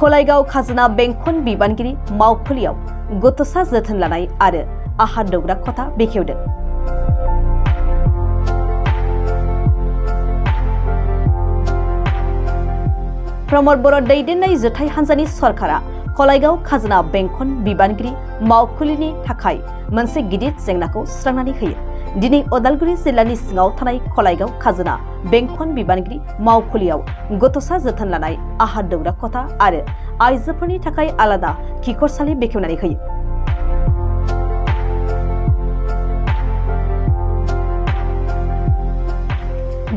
खलाइगाव खाजोना बेंखन बिबानगिरि मावखुलियाव गथ'सा जोथोन लानाय आरो आहार दौग्रा खथा बेखेवदों। प्रमद बर' दैदेननाय जुथाइ हान्जानि सरकारा खलाइगाव खाजोना बेंखन बिबानगिरि मावखुलिनि थाखाय मोनसे गिदिर जेंनाखौ सुस्रांनानै होयो। दिनै उदालगुरि जिल्लानि सिङाव थानाय खलाइगाव खाजोना बेंखन बिबानगिरि मावखुलियाव गथ'सा जोथोन लानाय आहार दौग्रा खथा आरो आइजोफोरनि थाखाय आलादा खिखरसालि बेखेवनानै होयो।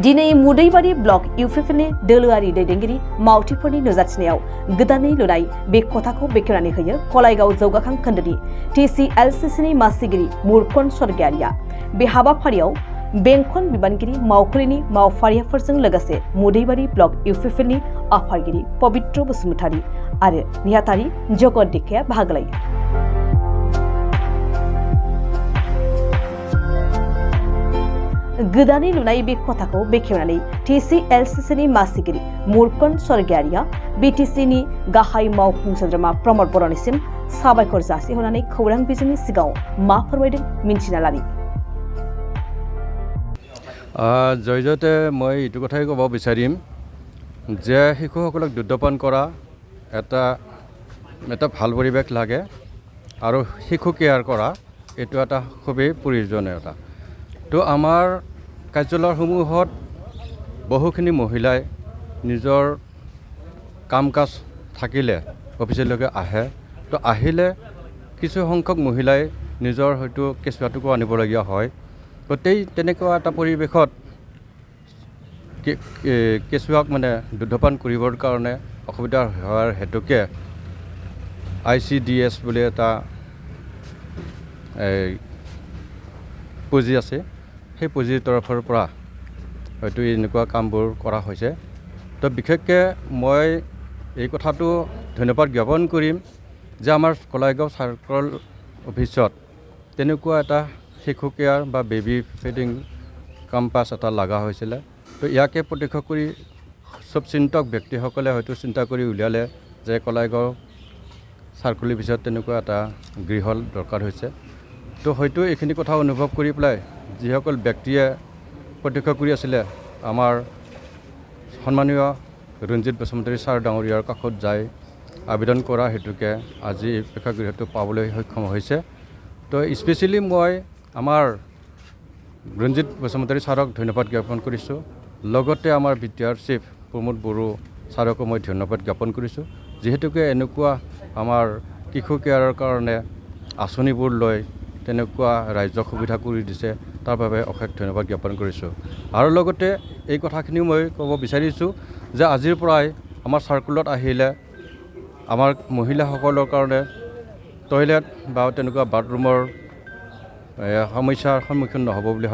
दिनै मुदैबारि ब्लक इउपिपिनि दोलोआरि दैदेनगिरि मावथिफोरनि नुजाथिनायाव गोदानै लुनाय बे खथाखौ बेखेवनानै होयो खलाइगाव जौगाखां खोन्दोनि TCLCCनि मासिगिरि मुरकन स्वर्गियारिया। बे हाबाफारियाव बेंखन बिबानगिरि मावखुलिनि मावफारियाफोरजों लोगोसे मुदैबारि ब्लक इउपिपिनि आफादगिरि पबित्र बसुमतारी आरो नेहाथारि जगत दिखाया बाहागो लायो। गोदानै लुनाय बे खथाखौ बेखेवनानै TCLCCनि मासिगिरि मुरकन स्वर्गियारिया BTCनि गाहाय मावफुं सोद्रोमा प्रमद बर'निसिम साबायखर जासिहरनानै खौरां बिजोंनि सिगाङाव मा फोरमायदों मिन्थिना लानि। জয়জতে মই এইটো কথাই ক'ব বিচাৰিম যে শিশুসকলক দুগ্ধপান কৰা এটা ভাল পৰিৱেশ লাগে আৰু শিশু কেয়াৰ কৰা এইটো এটা খুবেই প্ৰয়োজনীয়তা। তো আমাৰ কাৰ্যালয়সমূহত বহুখিনি মহিলাই নিজৰ কাম কাজ থাকিলে অফিচলৈকে আহে। তো আহিলে কিছু সংখ্যক মহিলাই নিজৰ হয়তো কেঁচুৱাটোকো আনিবলগীয়া হয়। গতিকে তেনেকুৱা এটা পৰিৱেশত কেঁচুৱাক দুগ্ধপান কৰিবৰ কাৰণে অসুবিধা হোৱাৰ হেতুকে ICDS বুলি এটা পুঁজি আছে, সেই পুঁজিৰ তৰফৰ পৰা হয়তো এনেকুৱা কামবোৰ কৰা হৈছে। তো বিশেষকৈ মই এই কথাটো ধন্যবাদ জ্ঞাপন কৰিম যে আমাৰ কলাইগাঁও চাৰ্কল অফিচত তেনেকুৱা এটা শিশু কেয়াৰ বা বেবী ফিডিং কেম্পাছ এটা লগা হৈছিলে। তো ইয়াকে প্ৰত্যক্ষ কৰি চব চিন্তক ব্যক্তিসকলে হয়তো চিন্তা কৰি উলিয়ালে যে কলাইগাঁও চাৰ্কল অফিচত তেনেকুৱা এটা গৃহ দৰকাৰ হৈছে। তো হয়তো এইখিনি কথা অনুভৱ কৰি পেলাই যিসকল ব্যক্তিয়ে প্ৰত্যক্ষ কৰি আছিলে আমাৰ সন্মানীয় ৰঞ্জিত বসুমতাৰী ছাৰ ডাঙৰীয়াৰ কাষত যায় আবেদন কৰা হেতুকে আজি এই প্ৰেক্ষাগৃহটো পাবলৈ সক্ষম হৈছে। তো স্পেচিয়েলি মই আমাৰ ৰঞ্জিত বসুমতাৰী ছাৰক ধন্যবাদ জ্ঞাপন কৰিছোঁ। লগতে আমাৰ BTR চিফ প্ৰমোদ বড়ো ছাৰকো মই ধন্যবাদ জ্ঞাপন কৰিছোঁ, যিহেতুকে এনেকুৱা আমাৰ শিশু কেয়াৰৰ কাৰণে আঁচনিবোৰ লৈ তেনেকুৱা ৰাজ্যক সুবিধা কৰি দিছে, তাৰ বাবে অশেষ ধন্যবাদ জ্ঞাপন কৰিছোঁ। আৰু লগতে এই কথাখিনিও মই ক'ব বিচাৰিছোঁ যে আজিৰ পৰাই আমাৰ চাৰ্কুলত আহিলে আমাৰ মহিলাসকলৰ কাৰণে টয়লেট বা তেনেকুৱা বাথৰুমৰ সমস্যাৰ সন্মুখীন নহ'ব বুলি